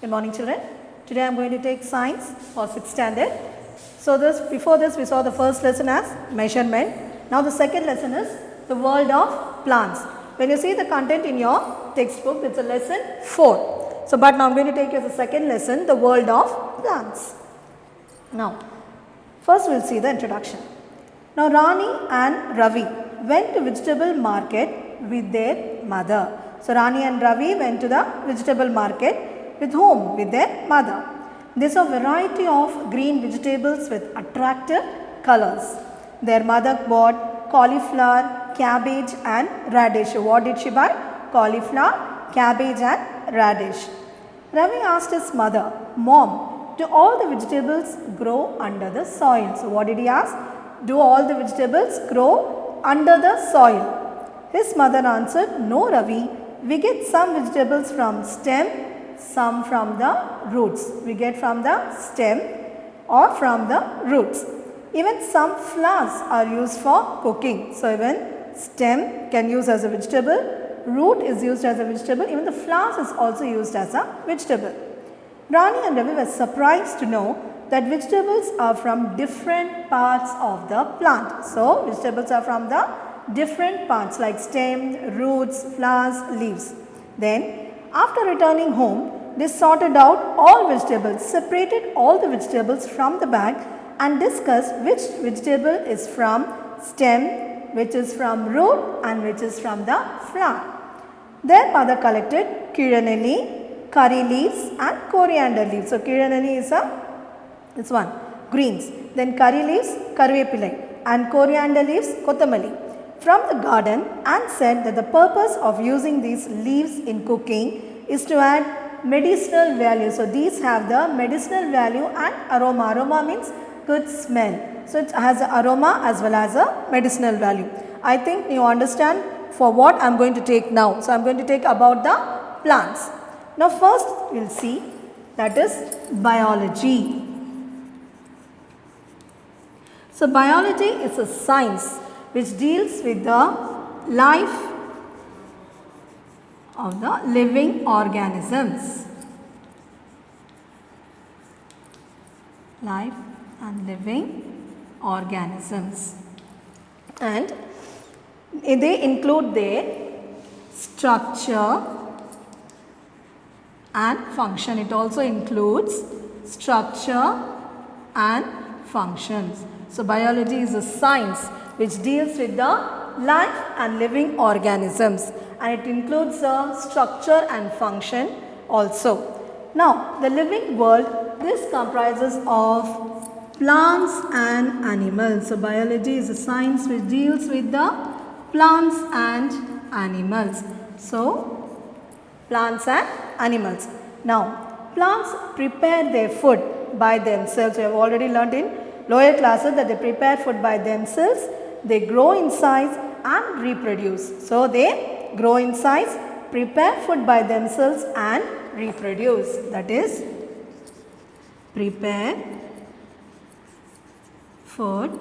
Good morning, children. Today I am going to take science for 6th standard. So before this we saw the first lesson as measurement. Now the second lesson is the world of plants. When you see the content in your textbook, it's a lesson 4. So but now I am going to take as a second lesson the world of plants. Now first we will see the introduction. Now Rani and Ravi went to vegetable market with their mother. So Rani and Ravi went to the vegetable market with whom? With their mother. They saw a variety of green vegetables with attractive colors. Their mother bought cauliflower, cabbage and radish. What did she buy? Cauliflower, cabbage and radish. Ravi asked his mother, Mom, do all the vegetables grow under the soil? So what did he ask? Do all the vegetables grow under the soil? His mother answered, No, Ravi, we get some vegetables from stem, some from the roots. We get from the stem or from the roots. Even some flowers are used for cooking. So even stem can use as a vegetable, root is used as a vegetable, even the flowers is also used as a vegetable. Rani and Ravi were surprised to know that vegetables are from different parts of the plant. So vegetables are from the different parts like stem, roots, flowers, leaves. Then after returning home, they sorted out all vegetables, separated all the vegetables from the bag and discussed which vegetable is from stem, which is from root and which is from the flower. Their mother collected kiranelli, curry leaves and coriander leaves. So kiranelli is this one, greens. Then curry leaves, karvepillai and coriander leaves, kotamali from the garden and said that the purpose of using these leaves in cooking is to add medicinal value. So these have the medicinal value and aroma. Aroma means good smell. So it has an aroma as well as a medicinal value. I think you understand for what I am going to take now. So I am going to take about the plants. Now first we will see that is biology. So biology is a science which deals with the life of the living organisms. Life and living organisms. And they include their structure and function. It also includes structure and functions. So biology is a science which deals with the life and living organisms, and it includes the structure and function also. Now the living world, this comprises of plants and animals. So biology is a science which deals with the plants and animals. So plants and animals. Now plants prepare their food by themselves. We have already learned in lower classes that they prepare food by themselves. They grow in size and reproduce. So they grow in size, prepare food by themselves and reproduce. That is, prepare food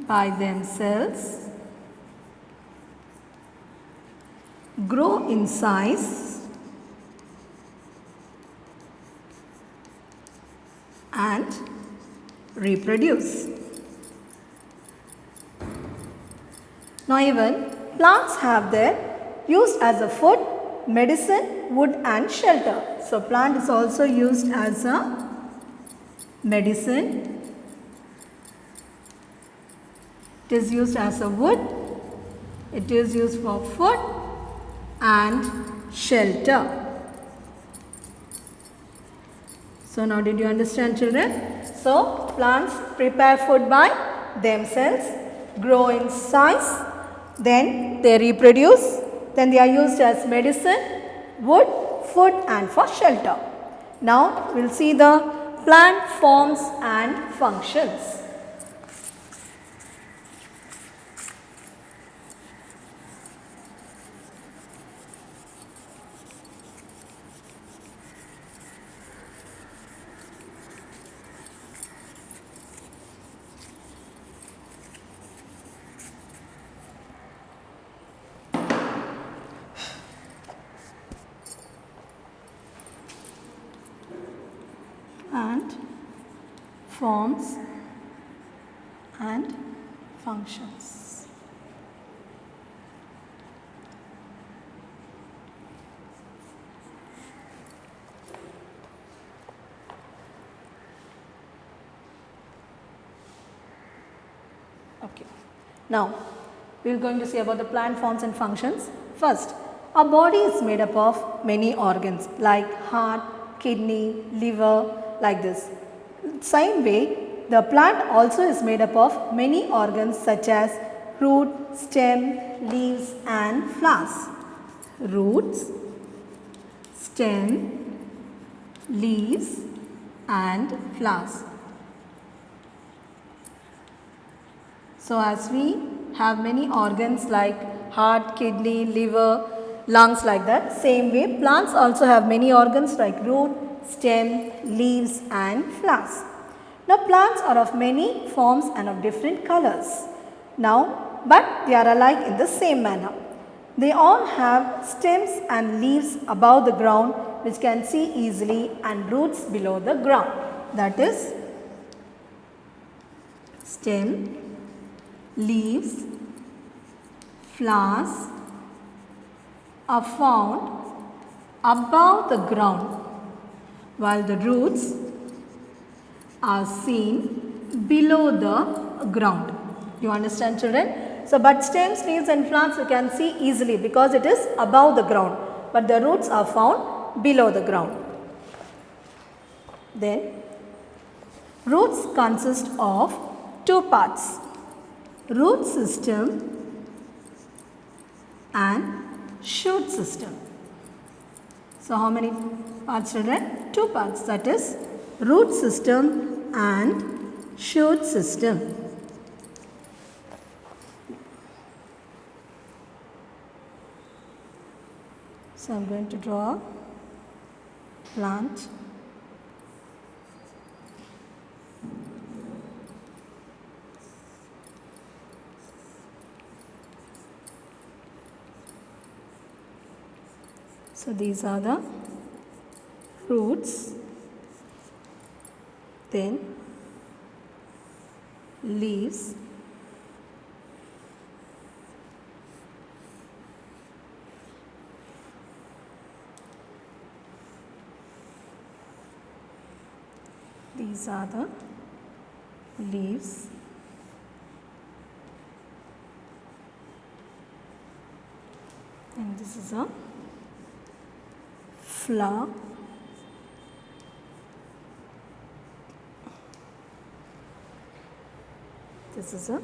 by themselves, grow in size and reproduce. Now even plants have their used as a food, medicine, wood and shelter. So plant is also used as a medicine. It is used as a wood. It is used for food and shelter. So now did you understand, children? So plants prepare food by themselves, grow in size, then they reproduce, then they are used as medicine, wood, food and for shelter. Now we will see the plant forms and functions. forms and functions. Okay. Now, we are going to see about the plant forms and functions. First, our body is made up of many organs like heart, kidney, liver, like this. Same way, the plant also is made up of many organs such as root, stem, leaves and flowers. Roots, stem, leaves and flowers. So, as we have many organs like heart, kidney, liver, lungs like that, same way plants also have many organs like root, stem, leaves and flowers. Now, plants are of many forms and of different colors. Now, but they are alike in the same manner. They all have stems and leaves above the ground which can see easily and roots below the ground. That is stem, leaves, flowers are found above the ground while the roots are seen below the ground. You understand, children? So, but stems, leaves and flowers you can see easily because it is above the ground, but the roots are found below the ground. Then, roots consist of two parts, root system and shoot system. So, how many parts, children? Two parts, that is root system and shoot system. So, I am going to draw a plant. So, these are the roots, then leaves, these are the leaves, and this is a flower, this is a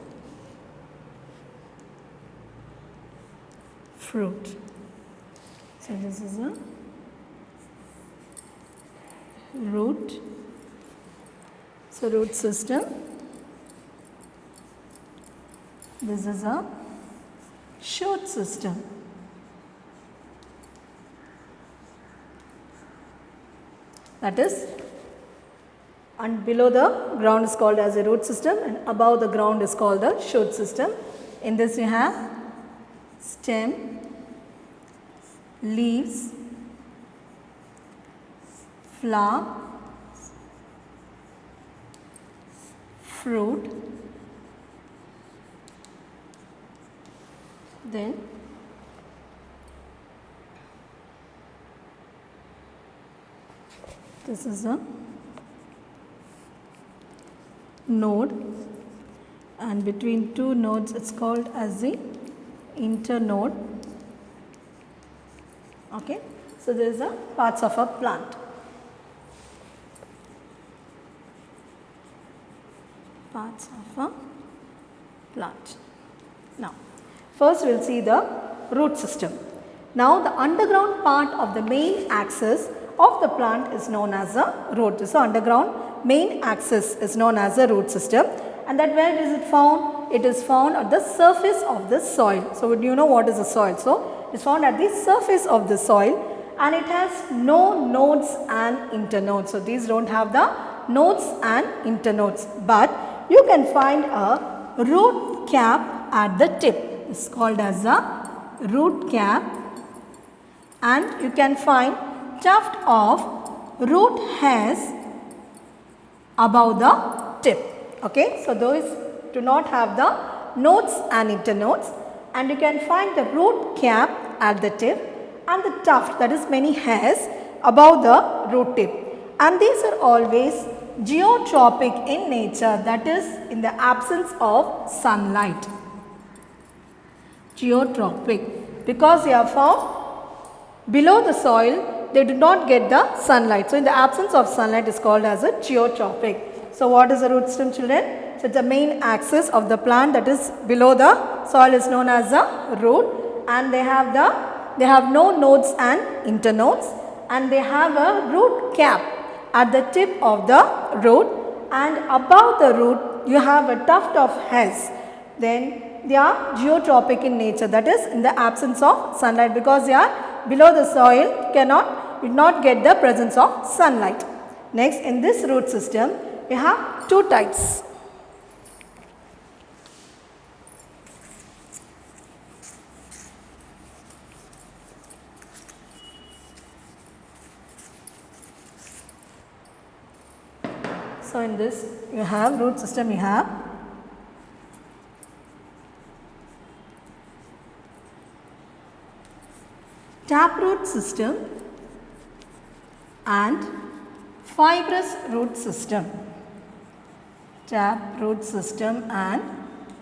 fruit. So, this is a root. So, root system, this is a shoot system. That is, and below the ground is called as a root system and above the ground is called the shoot system. In this you have stem, leaves, flower, fruit, then this is a node, and between two nodes it's called as the internode. Okay. So, there is a parts of a plant. Parts of a plant. Now, first we will see the root system. Now, the underground part of the main axis of the plant is known as a root. So, underground main axis is known as a root system, and that where is it found? It is found at the surface of the soil. So, do you know what is the soil? So, it is found at the surface of the soil and it has no nodes and internodes. So, these do not have the nodes and internodes, but you can find a root cap at the tip. It is called as a root cap, and you can find tuft of root hairs above the tip. Okay, so those do not have the nodes and internodes, and you can find the root cap at the tip and the tuft, that is many hairs above the root tip, and these are always geotropic in nature, that is in the absence of sunlight. Geotropic, because they are found below the soil, they do not get the sunlight. So, in the absence of sunlight is called as a geotropic. So, what is the root system, children? So, the main axis of the plant that is below the soil is known as the root, and they have no nodes and internodes, and they have a root cap at the tip of the root, and above the root you have a tuft of hairs. Then they are geotropic in nature, that is in the absence of sunlight, because they are below the soil, will not get the presence of sunlight. Next, in this root system we have two types. So, in this you have root system, you have taproot system and fibrous root system. Taproot system and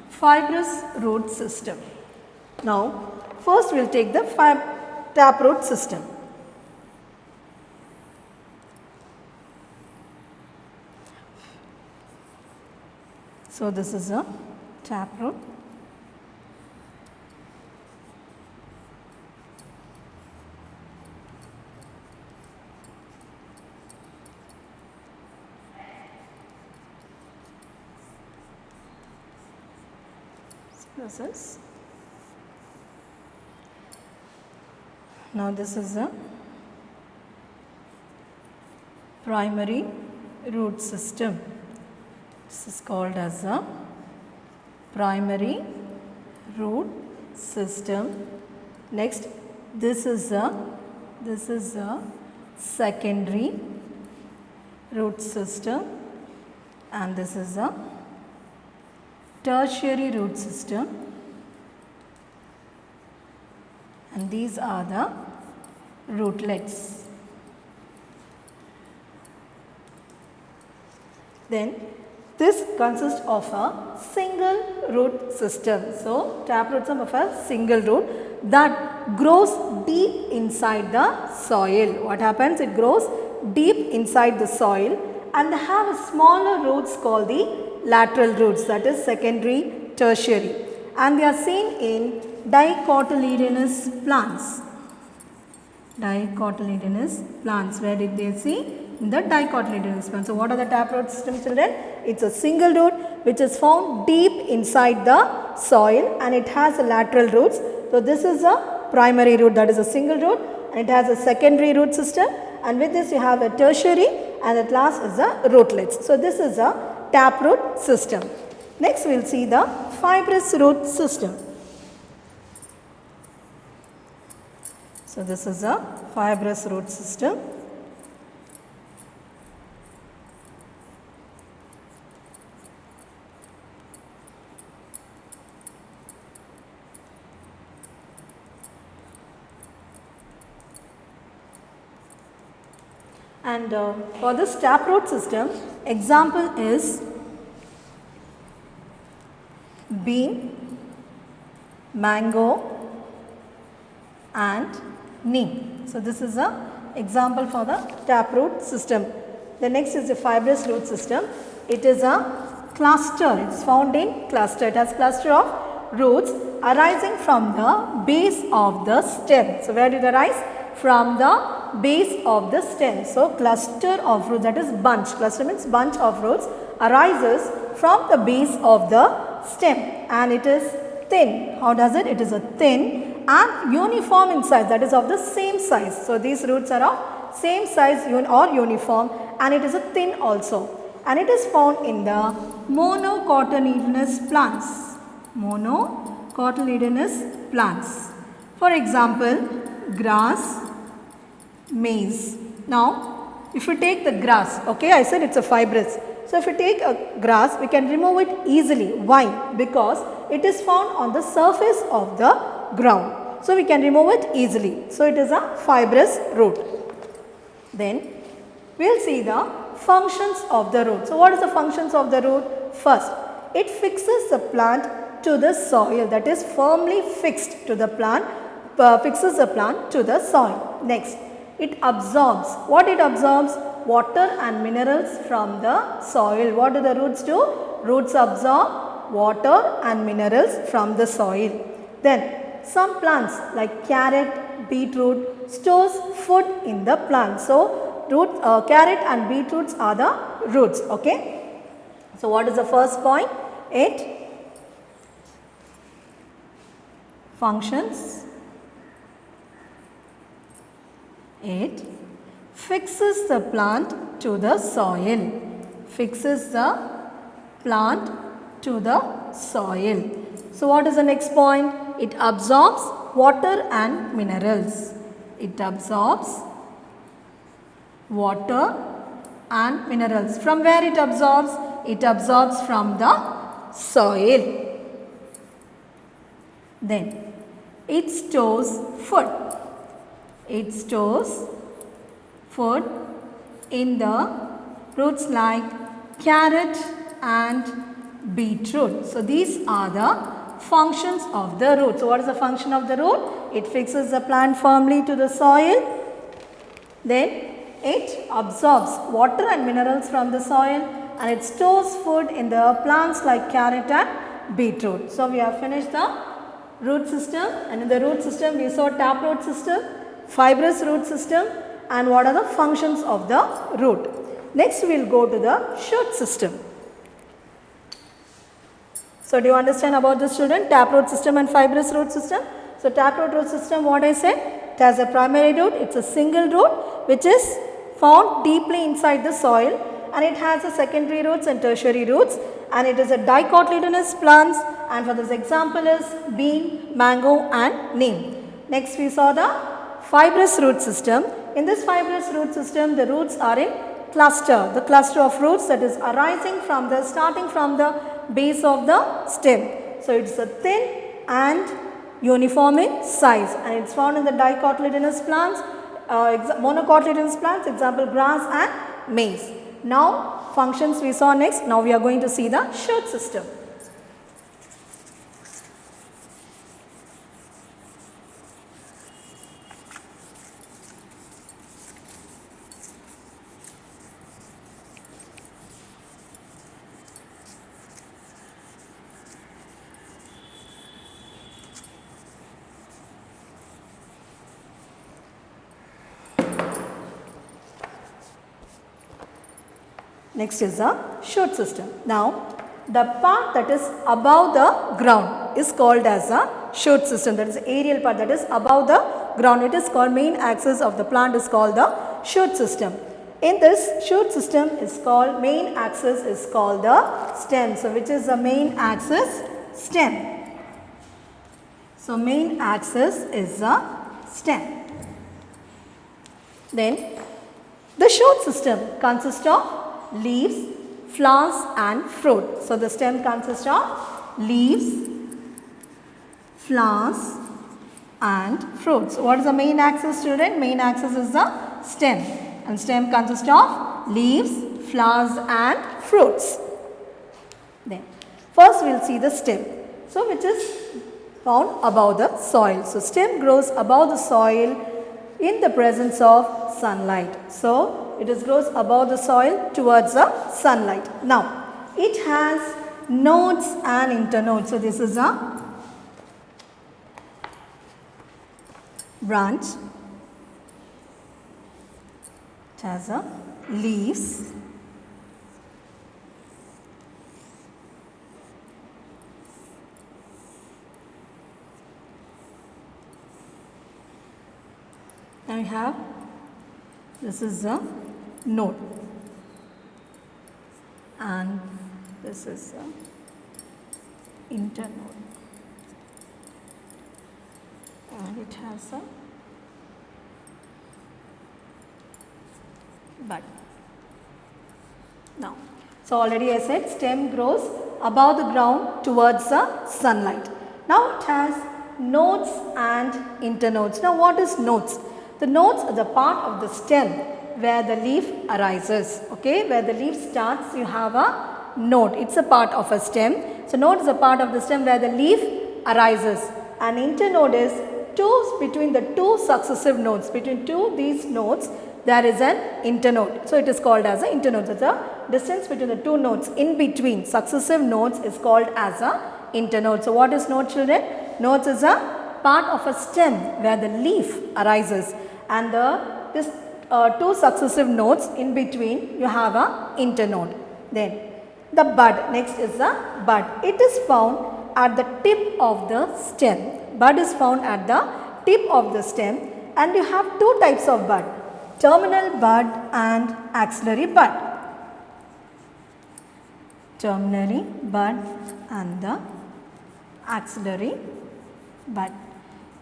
fibrous root system. Now, first we will take the taproot system. So, this is a taproot. So, this is a primary root system. This is called as a primary root system. Next, this is a secondary root system, and this is a tertiary root system, and these are the rootlets. Then this consists of a single root system. So, taproot system of a single root that grows deep inside the soil. What happens? It grows deep inside the soil, and they have a smaller roots called the lateral roots, that is secondary, tertiary, and they are seen in dicotyledonous plants. Dicotyledonous plants. Where did they see? In the dicotyledonous plants. So, what are the taproot system, children? It's a single root which is found deep inside the soil, and it has a lateral roots. So, this is a primary root, that is a single root, and it has a secondary root system, and with this you have a tertiary, and at last is a rootlets. So, this is a taproot system. Next, we will see the fibrous root system. So, this is a fibrous root system. And for this taproot system, example is bean, mango and neem. So, this is a example for the taproot system. The next is the fibrous root system. It is a cluster. It is found in cluster. It has cluster of roots arising from the base of the stem. So, where did it arise? From the base of the stem. So, cluster of roots, that is bunch. Cluster means bunch of roots arises from the base of the stem, and it is thin. How does it? It is a thin and uniform in size, that is of the same size. So, these roots are of same size or uniform, and it is a thin also, and it is found in the monocotyledonous plants. Monocotyledonous plants. For example, grass, maize. Now, if you take the grass, okay, I said it's a fibrous. So if you take a grass, we can remove it easily. Why? Because it is found on the surface of the ground. So we can remove it easily. So it is a fibrous root. Then we will see the functions of the root. So what is the functions of the root? First, it fixes the plant to the soil, that is firmly fixed to the plant, fixes the plant to the soil. Next, it absorbs. What it absorbs? Water and minerals from the soil. What do the roots do? Roots absorb water and minerals from the soil. Then some plants like carrot, beetroot stores food in the plant. So carrot and beetroots are the roots. Okay. So what is the first point? It functions. It fixes the plant to the soil. Fixes the plant to the soil. So what is the next point? It absorbs water and minerals. It absorbs water and minerals. From where it absorbs? It absorbs from the soil. Then it stores food. It stores food in the roots like carrot and beetroot. So these are the functions of the root. So what is the function of the root? It fixes the plant firmly to the soil. Then it absorbs water and minerals from the soil, and it stores food in the plants like carrot and beetroot. So we have finished the root system, and in the root system we saw taproot system, fibrous root system, and what are the functions of the root. Next we will go to the shoot system. So do you understand about this, children? Taproot system and fibrous root system. So taproot root system, what I said, it has a primary root. It's a single root which is found deeply inside the soil, and it has a secondary roots and tertiary roots, and it is a dicotyledonous plants, and for this example is bean, mango and neem. Next we saw the fibrous root system. In this fibrous root system, the roots are in cluster, the cluster of roots that is arising from the, starting from the base of the stem. So it's a thin and uniform in size, and it's found in the dicotyledonous plants, monocotyledonous plants, example grass and maize. Now functions we saw next. Now we are going to see the shoot system. Next is the shoot system. Now the part that is above the ground is called as a shoot system. That is the aerial part that is above the ground. It is called main axis of the plant is called the shoot system. In this shoot system is called, main axis is called the stem. So which is the main axis? Stem. So main axis is the stem. Then the shoot system consists of leaves, flowers and fruit. So the stem consists of leaves, flowers and fruits. So what is the main axis, student? Main axis is the stem, and stem consists of leaves, flowers and fruits. Then first we will see the stem, so which is found above the soil. So stem grows above the soil in the presence of sunlight. So it grows above the soil towards the sunlight. Now it has nodes and internodes. So this is a branch. It has a leaves, and we have, this is a node, and this is a internode, and it has a bud. Now So already I said stem grows above the ground towards the sunlight. Now it has nodes and internodes. Now what is nodes? The nodes are the part of the stem where the leaf arises. Okay, where the leaf starts, you have a node. It's a part of a stem. So node is a part of the stem where the leaf arises. And internode is between the two successive nodes. Between these nodes there is an internode. So it is called as an internode. So the distance between the two nodes in between successive nodes is called as a internode. So what is node, children? Nodes is a part of a stem where the leaf arises, and this two successive nodes in between you have a internode. Then the bud, next is the bud. It is found at the tip of the stem. Bud is found at the tip of the stem, and you have two types of bud: terminal bud and axillary bud. Terminary bud and the axillary bud.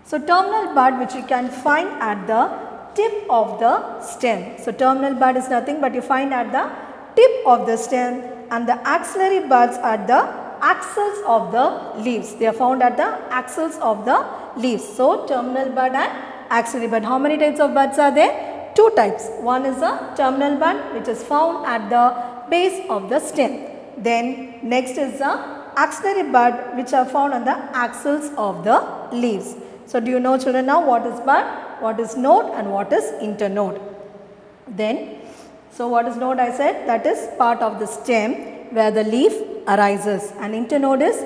So terminal bud, which you can find at the tip of the stem. So terminal bud is nothing but you find at the tip of the stem, and the axillary buds at the axils of the leaves. They are found at the axils of the leaves. So terminal bud and axillary bud. How many types of buds are there? Two types. One is a terminal bud, which is found at the base of the stem. Then next is the axillary bud, which are found on the axils of the leaves. So do you know, children, now what is bud, what is node, and what is internode? Then, so what is node? I said that is part of the stem where the leaf arises, and internode is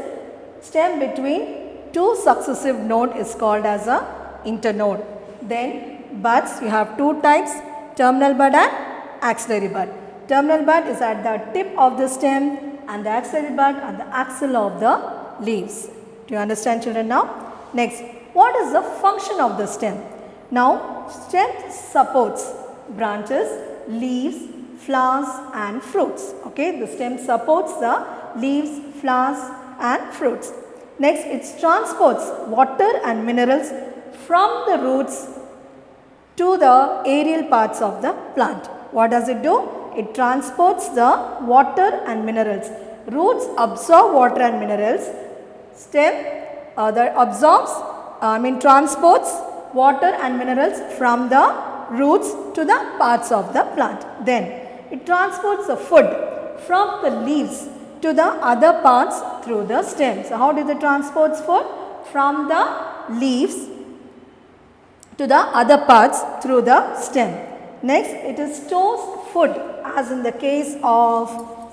stem between two successive node is called as a internode. Then buds, you have two types: terminal bud and axillary bud. Terminal bud is at the tip of the stem, and the axillary bud at the axil of the leaves. Do you understand, children, now? Next, what is the function of the stem? Now, stem supports branches, leaves, flowers and fruits. Okay, the stem supports the leaves, flowers and fruits. Next, it transports water and minerals from the roots to the aerial parts of the plant. What does it do? It transports the water and minerals. Roots absorb water and minerals. Stem transports water and minerals from the roots to the parts of the plant. Then it transports the food from the leaves to the other parts through the stem. So how does it transport food? From the leaves to the other parts through the stem. Next, it stores food, as in the case of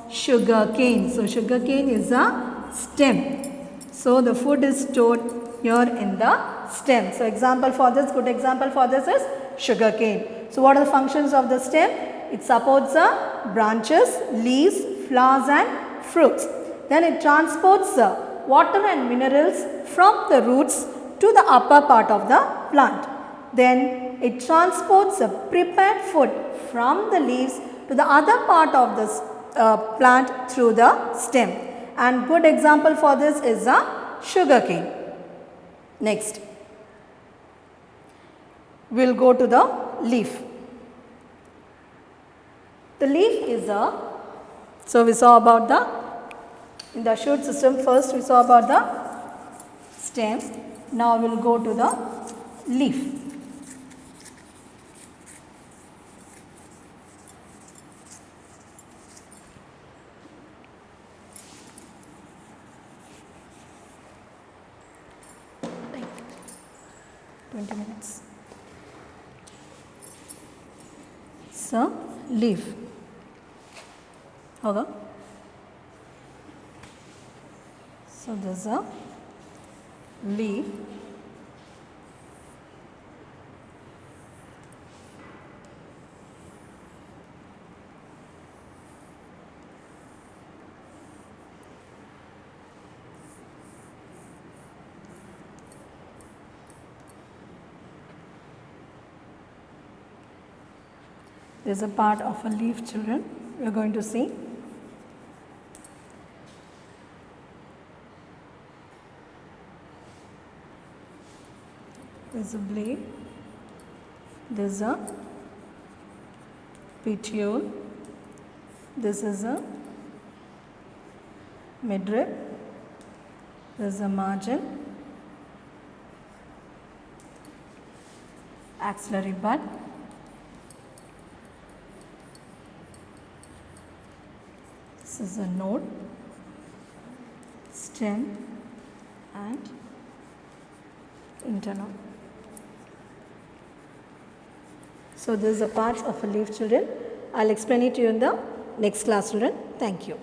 sugar cane. So sugar cane is a stem. So the food is stored here in the stem. So example for this, good example for this is sugar cane. So what are the functions of the stem? It supports the branches, leaves, flowers and fruits. Then it transports the water and minerals from the roots to the upper part of the plant. Then it transports the prepared food from the leaves to the other part of the plant through the stem. And good example for this is a sugar cane. Next, we will go to the leaf. The leaf is so we saw about in the shoot system first we saw about the stem. Now we will go to the leaf. So leaf. Okay. So this is a leaf. There is a part of a leaf, children, we are going to see. There is a blade, there is a petiole, this is a midrib, this is the margin, axillary bud, this is the node, stem and internode. So this is the parts of a leaf, children. I'll explain it to you in the next class, children. Thank you.